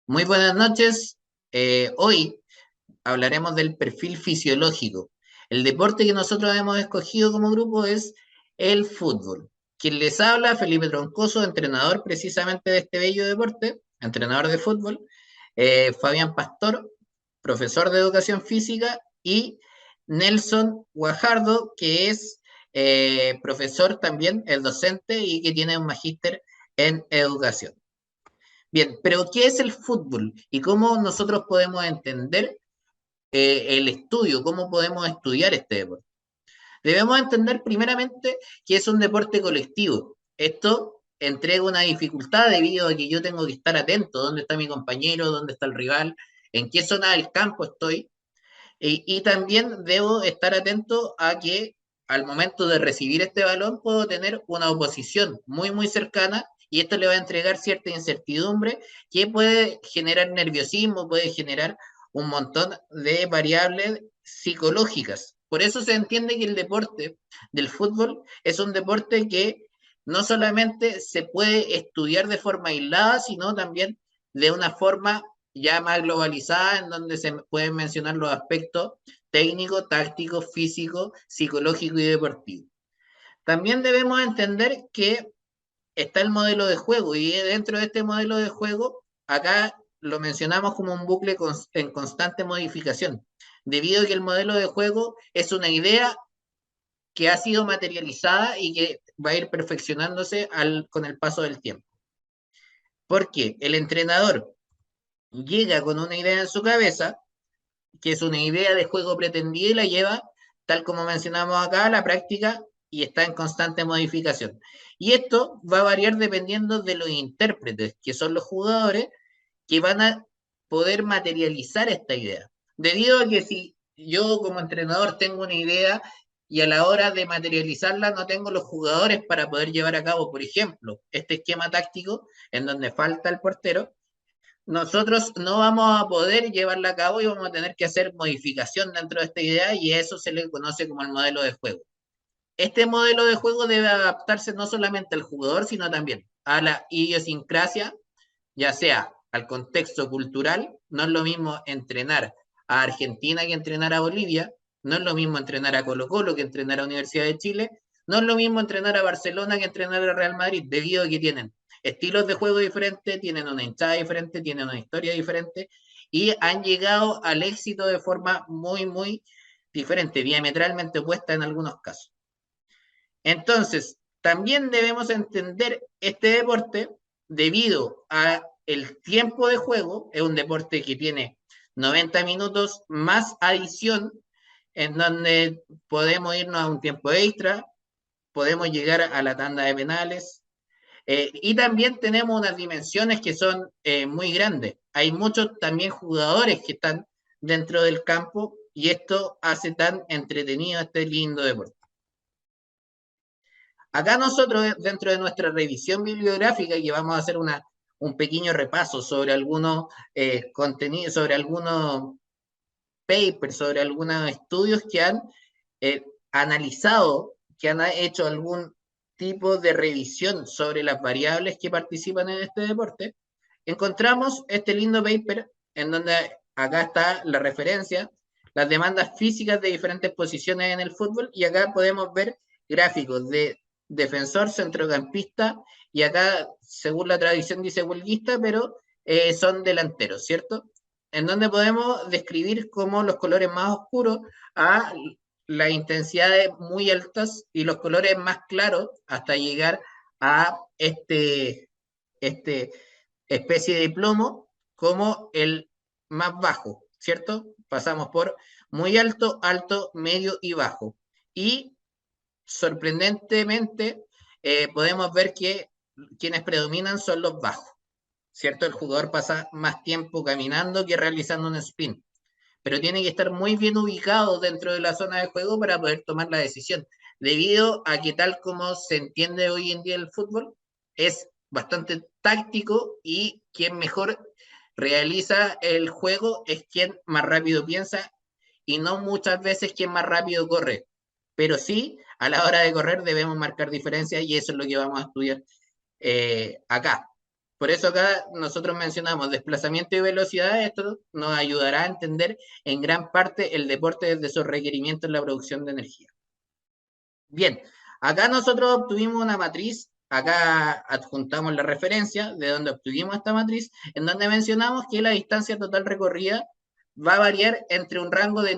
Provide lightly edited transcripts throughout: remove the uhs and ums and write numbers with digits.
Muy buenas noches. Hoy hablaremos del perfil fisiológico. El deporte que nosotros hemos escogido como grupo es el fútbol. Quien les habla, Felipe Troncoso, entrenador precisamente de este bello deporte, entrenador de fútbol. Fabián Pastor, profesor de educación física, y Nelson Guajardo, que es profesor también, es docente y que tiene un magíster en educación. Bien, pero ¿qué es el fútbol y cómo nosotros podemos entender el estudio, cómo podemos estudiar este deporte? Debemos entender primeramente que es un deporte colectivo. Esto entrega una dificultad debido a que yo tengo que estar atento, dónde está mi compañero, dónde está el rival, en qué zona del campo estoy, y también debo estar atento a que al momento de recibir este balón puedo tener una oposición muy cercana y esto le va a entregar cierta incertidumbre que puede generar nerviosismo, puede generar un montón de variables psicológicas. Por eso se entiende que el deporte del fútbol es un deporte que no solamente se puede estudiar de forma aislada, sino también de una forma ya más globalizada, en donde se pueden mencionar los aspectos técnico, táctico, físico, psicológico y deportivo. También debemos entender que está el modelo de juego y dentro de este modelo de juego, acá lo mencionamos como un bucle en constante modificación, debido a que el modelo de juego es una idea que ha sido materializada y que va a ir perfeccionándose con el paso del tiempo. Porque el entrenador llega con una idea en su cabeza, que es una idea de juego pretendida y la lleva, tal como mencionamos acá, a la práctica y está en constante modificación. Y esto va a variar dependiendo de los intérpretes, que son los jugadores que van a poder materializar esta idea. Debido a que si yo como entrenador tengo una idea y a la hora de materializarla no tengo los jugadores para poder llevar a cabo, por ejemplo, este esquema táctico en donde falta el portero, nosotros no vamos a poder llevarla a cabo y vamos a tener que hacer modificación dentro de esta idea y eso se le conoce como el modelo de juego. Este modelo de juego debe adaptarse no solamente al jugador, sino también a la idiosincrasia, ya sea al contexto cultural. No es lo mismo entrenar a Argentina que entrenar a Bolivia, no es lo mismo entrenar a Colo Colo que entrenar a Universidad de Chile, no es lo mismo entrenar a Barcelona que entrenar a Real Madrid, debido a que tienen estilos de juego diferentes, tienen una hinchada diferente, tienen una historia diferente y han llegado al éxito de forma muy diferente, diametralmente opuesta en algunos casos. Entonces, también debemos entender este deporte debido a el tiempo de juego. Es un deporte que tiene 90 minutos más adición, en donde podemos irnos a un tiempo extra, podemos llegar a la tanda de penales, y también tenemos unas dimensiones que son muy grandes. Hay muchos también jugadores que están dentro del campo y esto hace tan entretenido este lindo deporte. Acá nosotros, dentro de nuestra revisión bibliográfica, que vamos a hacer un pequeño repaso sobre algunos contenidos, sobre algunos papers, sobre algunos estudios que han eh, analizado, que han hecho algún tipo de revisión sobre las variables que participan en este deporte, encontramos este lindo paper en donde acá está la referencia, las demandas físicas de diferentes posiciones en el fútbol y acá podemos ver gráficos de defensor, centrocampista y acá, según la tradición dice huelguista, pero son delanteros, ¿cierto? En donde podemos describir como los colores más oscuros a las intensidades muy altas y los colores más claros hasta llegar a este especie de plomo como el más bajo, ¿cierto? Pasamos por muy alto, alto, medio y bajo. Y sorprendentemente podemos ver que quienes predominan son los bajos, ¿cierto? El jugador pasa más tiempo caminando que realizando un sprint, pero tiene que estar muy bien ubicado dentro de la zona de juego para poder tomar la decisión, debido a que tal como se entiende hoy en día el fútbol, es bastante táctico y quien mejor realiza el juego es quien más rápido piensa y no muchas veces quien más rápido corre, pero sí a la hora de correr debemos marcar diferencias y eso es lo que vamos a estudiar acá. Por eso acá nosotros mencionamos desplazamiento y velocidad. Esto nos ayudará a entender en gran parte el deporte desde sus requerimientos en la producción de energía. Bien, acá nosotros obtuvimos una matriz, acá adjuntamos la referencia de donde obtuvimos esta matriz, en donde mencionamos que la distancia total recorrida va a variar entre un rango de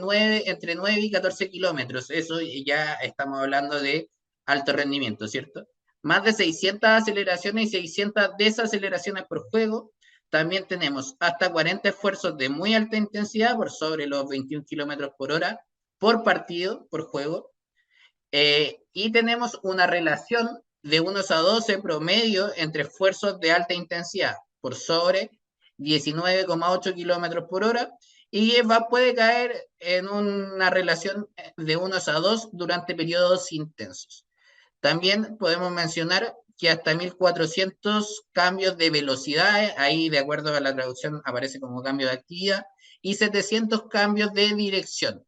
entre 9 y 14 kilómetros. Eso ya estamos hablando de alto rendimiento, ¿cierto? Más de 600 aceleraciones y 600 desaceleraciones por juego. También tenemos hasta 40 esfuerzos de muy alta intensidad por sobre los 21 kilómetros por hora por partido, por juego. Y tenemos una relación de 1:12 promedio entre esfuerzos de alta intensidad por sobre 19,8 kilómetros por hora y puede caer en una relación de 1:2 durante periodos intensos. También podemos mencionar que hasta 1400 cambios de velocidad, ahí de acuerdo a la traducción aparece como cambio de actividad, y 700 cambios de dirección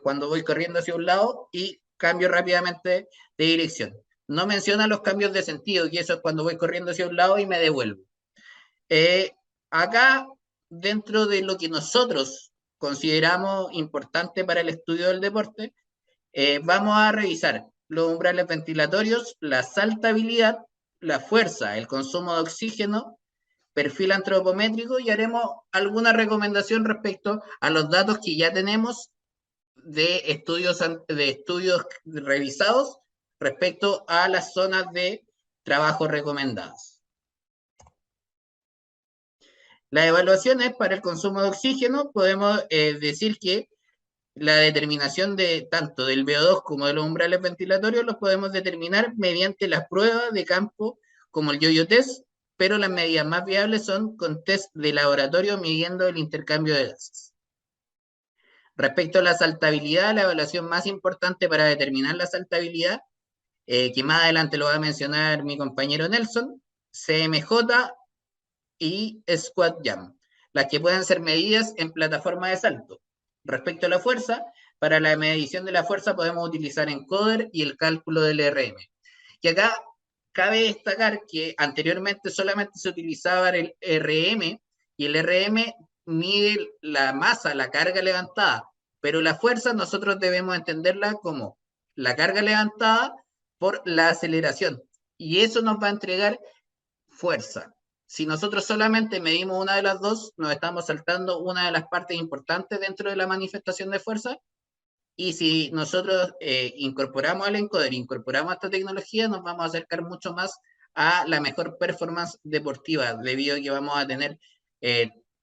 cuando voy corriendo hacia un lado y cambio rápidamente de dirección. No menciona los cambios de sentido, y eso es cuando voy corriendo hacia un lado y me devuelvo. Eh, Acá, dentro de lo que nosotros consideramos importante para el estudio del deporte, vamos a revisar los umbrales ventilatorios, la saltabilidad, la fuerza, el consumo de oxígeno, perfil antropométrico y haremos alguna recomendación respecto a los datos que ya tenemos de estudios revisados respecto a las zonas de trabajo recomendadas. Las evaluaciones para el consumo de oxígeno, podemos decir que la determinación de tanto del VO2 como de los umbrales ventilatorios los podemos determinar mediante las pruebas de campo como el yo-yo test, pero las medidas más viables son con test de laboratorio midiendo el intercambio de gases. Respecto a la saltabilidad, la evaluación más importante para determinar la saltabilidad, que más adelante lo va a mencionar mi compañero Nelson, CMJ y Squat Jam, las que pueden ser medidas en plataforma de salto. Respecto a la fuerza, para la medición de la fuerza podemos utilizar encoder y el cálculo del RM. Y acá cabe destacar que anteriormente solamente se utilizaba el RM y el RM mide la masa, la carga levantada, pero la fuerza nosotros debemos entenderla como la carga levantada por la aceleración y eso nos va a entregar fuerza. Si nosotros solamente medimos una de las dos, nos estamos saltando una de las partes importantes dentro de la manifestación de fuerza. Y si nosotros incorporamos al encoder, incorporamos esta tecnología, nos vamos a acercar mucho más a la mejor performance deportiva, debido a que vamos a tener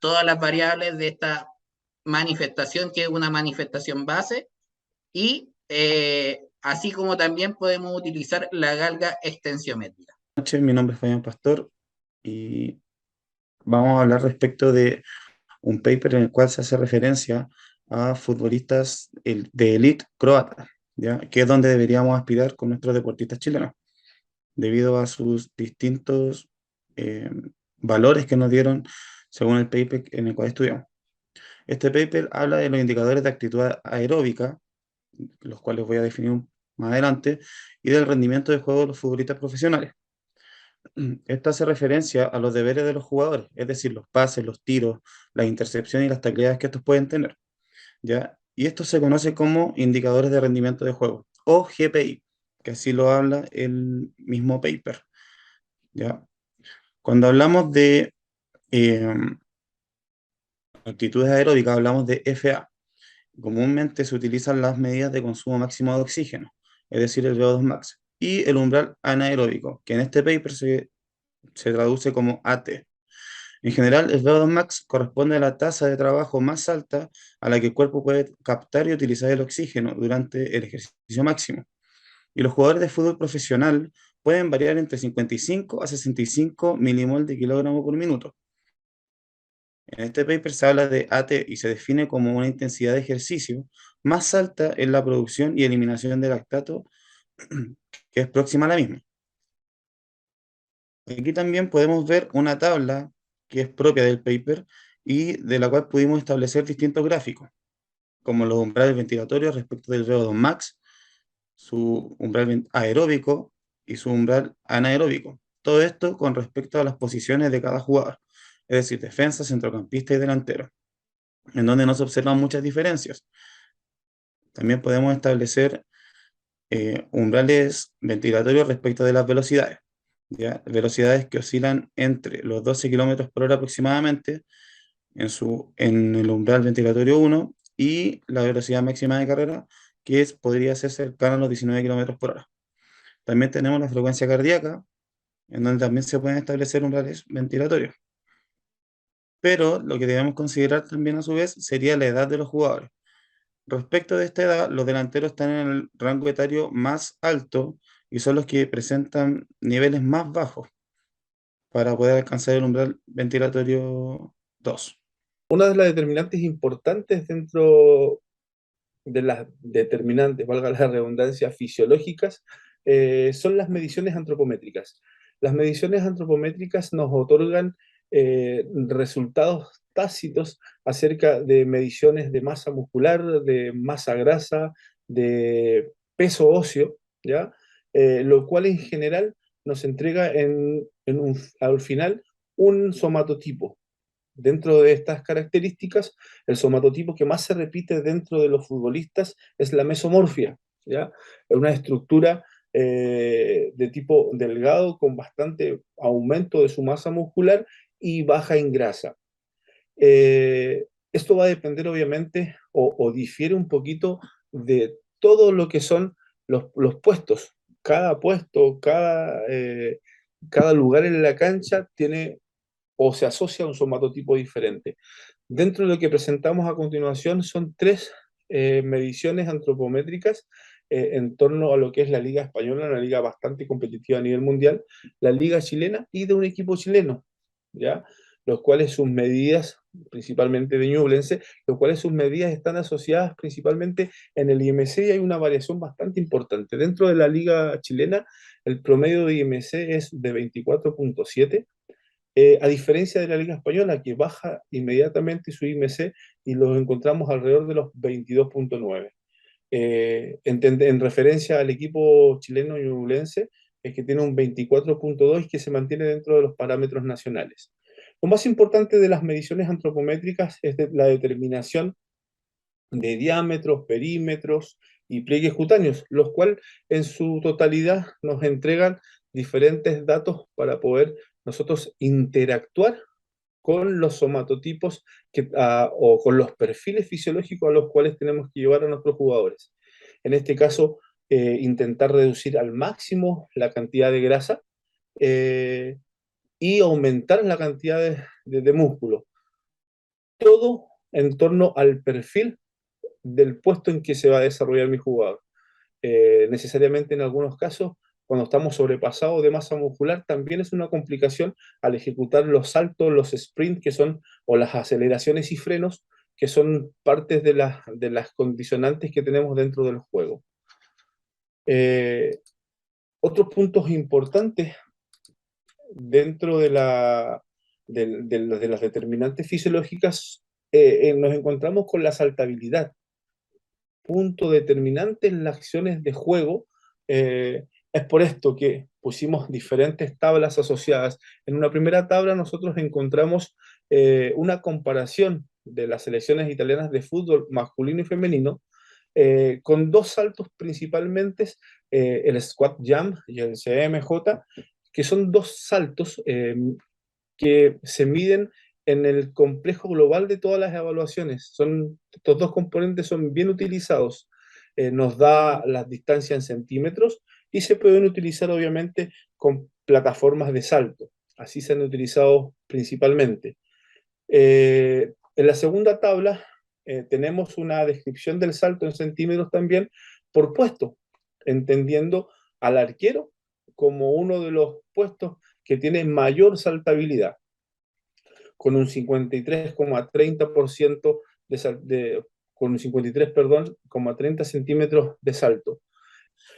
todas las variables de esta manifestación, que es una manifestación base, y así como también podemos utilizar la galga extensiométrica. Buenas noches, mi nombre es Fabián Pastor y vamos a hablar respecto de un paper en el cual se hace referencia a futbolistas de élite croata, ¿ya? Que es donde deberíamos aspirar con nuestros deportistas chilenos, debido a sus distintos eh, valores que nos dieron según el paper en el cual estudiamos. Este paper habla de los indicadores de actitud aeróbica, los cuales voy a definir más adelante, y del rendimiento de juego de los futbolistas profesionales. Esto hace referencia a los deberes de los jugadores, es decir, los pases, los tiros, las intercepciones y las tacleadas que estos pueden tener, ¿ya? Y esto se conoce como indicadores de rendimiento de juego, o GPI, que así lo habla el mismo paper, ¿ya? Cuando hablamos de eh, actitudes aeróbicas, hablamos de FA. Comúnmente se utilizan las medidas de consumo máximo de oxígeno, es decir, el VO2 max, y el umbral anaeróbico, que en este paper se traduce como AT. En general, el VO2 max corresponde a la tasa de trabajo más alta a la que el cuerpo puede captar y utilizar el oxígeno durante el ejercicio máximo. Y los jugadores de fútbol profesional pueden variar entre 55 a 65 milimol de kilogramo por minuto. En este paper se habla de AT y se define como una intensidad de ejercicio más alta en la producción y eliminación de lactato, que es próxima a la misma. Aquí también podemos ver una tabla que es propia del paper y de la cual pudimos establecer distintos gráficos, como los umbrales ventilatorios respecto del VO2 max, su umbral aeróbico y su umbral anaeróbico, Todo esto con respecto a las posiciones de cada jugador, es decir, defensa, centrocampista y delantero, en donde no se observan muchas diferencias. También podemos establecer umbrales ventilatorios respecto de las velocidades, ¿ya? Velocidades que oscilan entre los 12 kilómetros por hora aproximadamente en el umbral ventilatorio 1 y la velocidad máxima de carrera, podría ser cercana a los 19 kilómetros por hora. También tenemos la frecuencia cardíaca, en donde también se pueden establecer umbrales ventilatorios. Pero lo que debemos considerar también a su vez sería la edad de los jugadores. Respecto de esta edad, los delanteros están en el rango etario más alto y son los que presentan niveles más bajos para poder alcanzar el umbral ventilatorio 2. Una de las determinantes importantes dentro de las determinantes, valga la redundancia, fisiológicas, son las mediciones antropométricas. Las mediciones antropométricas nos otorgan resultados tácitos acerca de mediciones de masa muscular, de masa grasa, de peso óseo, ¿ya? Lo cual en general nos entrega al final un somatotipo. Dentro de estas características, el somatotipo que más se repite dentro de los futbolistas es la mesomorfia, ¿ya? Es una estructura de tipo delgado con bastante aumento de su masa muscular y baja en grasa. Esto va a depender obviamente o difiere un poquito de todo lo que son los puestos. Cada puesto, cada lugar en la cancha tiene o se asocia a un somatotipo diferente. Dentro de lo que presentamos a continuación son tres mediciones antropométricas en torno a lo que es la Liga Española, una liga bastante competitiva a nivel mundial, la Liga Chilena y de un equipo chileno, ¿ya? Los cuales sus medidas, principalmente de Ñublense, los cuales sus medidas están asociadas principalmente en el IMC y hay una variación bastante importante. Dentro de la Liga Chilena, el promedio de IMC es de 24,7, a diferencia de la Liga Española, que baja inmediatamente su IMC y los encontramos alrededor de los 22,9. En referencia al equipo chileno ñublense, es que tiene un 24,2 y que se mantiene dentro de los parámetros nacionales. Lo más importante de las mediciones antropométricas es la determinación de diámetros, perímetros y pliegues cutáneos, los cuales en su totalidad nos entregan diferentes datos para poder nosotros interactuar con los somatotipos o con los perfiles fisiológicos a los cuales tenemos que llevar a nuestros jugadores. En este caso, intentar reducir al máximo la cantidad de grasa eh, y aumentar la cantidad de músculo. Todo en torno al perfil del puesto en que se va a desarrollar mi jugador. Necesariamente en algunos casos, cuando estamos sobrepasados de masa muscular, también es una complicación al ejecutar los saltos, los sprints, que son, o las aceleraciones y frenos, que son partes de las condicionantes que tenemos dentro del juego. Otros puntos importantes dentro de las determinantes fisiológicas, nos encontramos con la saltabilidad, punto determinante en las acciones de juego. Es por esto que pusimos diferentes tablas asociadas. En una primera tabla nosotros encontramos una comparación de las selecciones italianas de fútbol masculino y femenino, con dos saltos principalmente, el squat jump y el CMJ, que son dos saltos que se miden en el complejo global de todas las evaluaciones. Estos dos componentes son bien utilizados. Nos da las distancias en centímetros y se pueden utilizar obviamente con plataformas de salto. Así se han utilizado principalmente. En la segunda tabla tenemos una descripción del salto en centímetros también por puesto, entendiendo al arquero como uno de los puestos que tiene mayor saltabilidad, con un 53,30% con un 53, perdón, 30 centímetros de salto.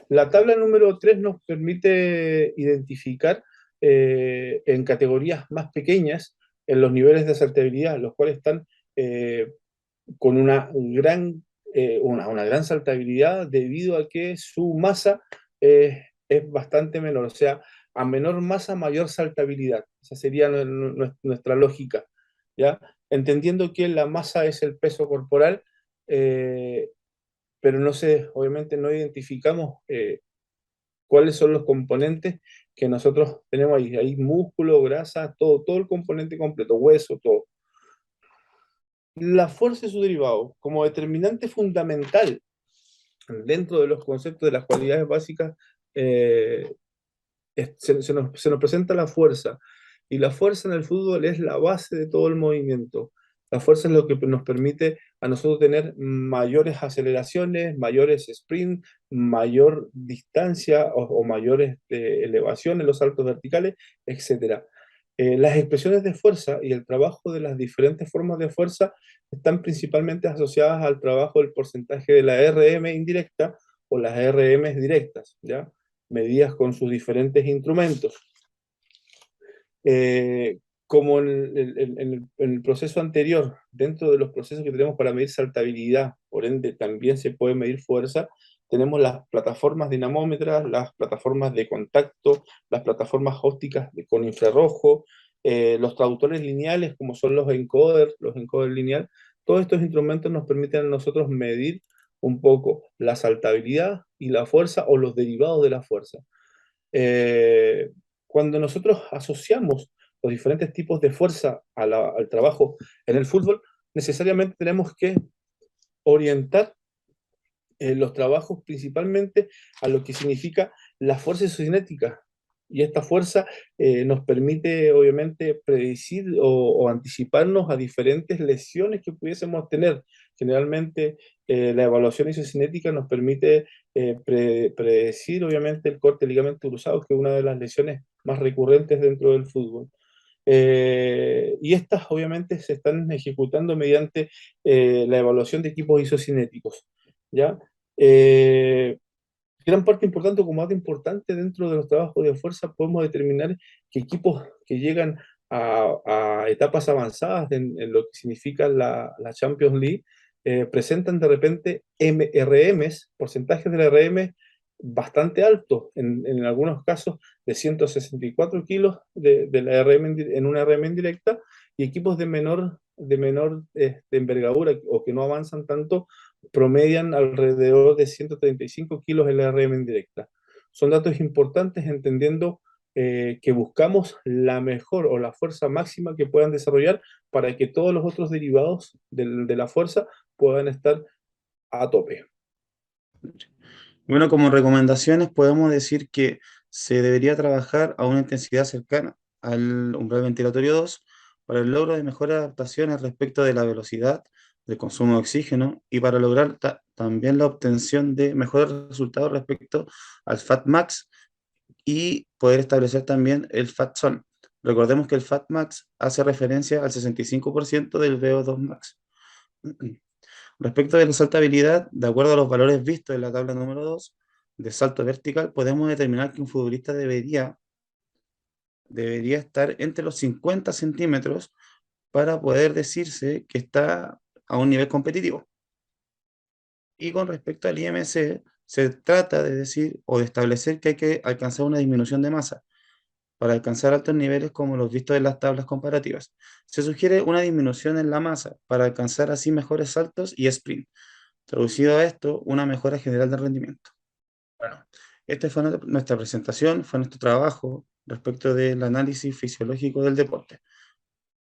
La tabla número 3 nos permite identificar en categorías más pequeñas en los niveles de saltabilidad, los cuales están con una gran saltabilidad debido a que su masa es bastante menor. O sea, a menor masa, mayor saltabilidad. Esa sería nuestra lógica, ¿ya? Entendiendo que la masa es el peso corporal, eh, pero no sé, obviamente no identificamos cuáles son los componentes que nosotros tenemos ahí. Hay músculo, grasa, todo el componente completo, hueso, todo. La fuerza y su derivado, como determinante fundamental dentro de los conceptos de las cualidades básicas, eh, se nos presenta la fuerza. Y la fuerza en el fútbol es la base de todo el movimiento. La fuerza es lo que nos permite a nosotros tener mayores aceleraciones, mayores sprints, mayor distancia o mayores elevaciones, los saltos verticales, etcétera. Las expresiones de fuerza y el trabajo de las diferentes formas de fuerza están principalmente asociadas al trabajo del porcentaje de la RM indirecta o las RM directas, ¿ya? Medidas con sus diferentes instrumentos. Como en el proceso anterior, dentro de los procesos que tenemos para medir saltabilidad, por ende también se puede medir fuerza, tenemos las plataformas dinamómetras, las plataformas de contacto, las plataformas ópticas con infrarrojo, los traductores lineales como son los encoders lineal. Todos estos instrumentos nos permiten a nosotros medir un poco la saltabilidad y la fuerza o los derivados de la fuerza. Cuando nosotros asociamos los diferentes tipos de fuerza al trabajo en el fútbol, necesariamente tenemos que orientar los trabajos principalmente a lo que significa la fuerza isocinética. Y esta fuerza nos permite, obviamente, predecir o anticiparnos a diferentes lesiones que pudiésemos tener. Generalmente, la evaluación isocinética nos permite predecir, obviamente, el corte de ligamento cruzado, que es una de las lesiones más recurrentes dentro del fútbol. Y estas, obviamente, se están ejecutando mediante la evaluación de equipos isocinéticos, ¿ya? Eh, Gran parte importante o como dato importante dentro de los trabajos de fuerza podemos determinar que equipos que llegan a etapas avanzadas en lo que significa la Champions League presentan de repente RMs, porcentajes de RM bastante altos, en algunos casos de 164 kilos de la RM en una RM indirecta, y equipos de menor envergadura o que no avanzan tanto promedian alrededor de 135 kilos en la RM indirecta. Son datos importantes entendiendo que buscamos la mejor o la fuerza máxima que puedan desarrollar para que todos los otros derivados de la fuerza puedan estar a tope. Bueno, como recomendaciones podemos decir que se debería trabajar a una intensidad cercana al umbral ventilatorio 2 para el logro de mejores adaptaciones respecto de la velocidad, del consumo de oxígeno y para lograr también la obtención de mejores resultados respecto al Fat Max y poder establecer también el Fat Zone. Recordemos que el Fat Max hace referencia al 65% del VO2 max. Respecto de la saltabilidad, de acuerdo a los valores vistos en la tabla número 2 de salto vertical, podemos determinar que un futbolista debería estar entre los 50 centímetros para poder decirse que está a un nivel competitivo. Y con respecto al IMC, se trata de decir o de establecer que hay que alcanzar una disminución de masa para alcanzar altos niveles como los vistos en las tablas comparativas. Se sugiere una disminución en la masa para alcanzar así mejores saltos y sprint. Traducido a esto, una mejora general del rendimiento. Bueno, esta fue nuestra presentación, fue nuestro trabajo respecto del análisis fisiológico del deporte.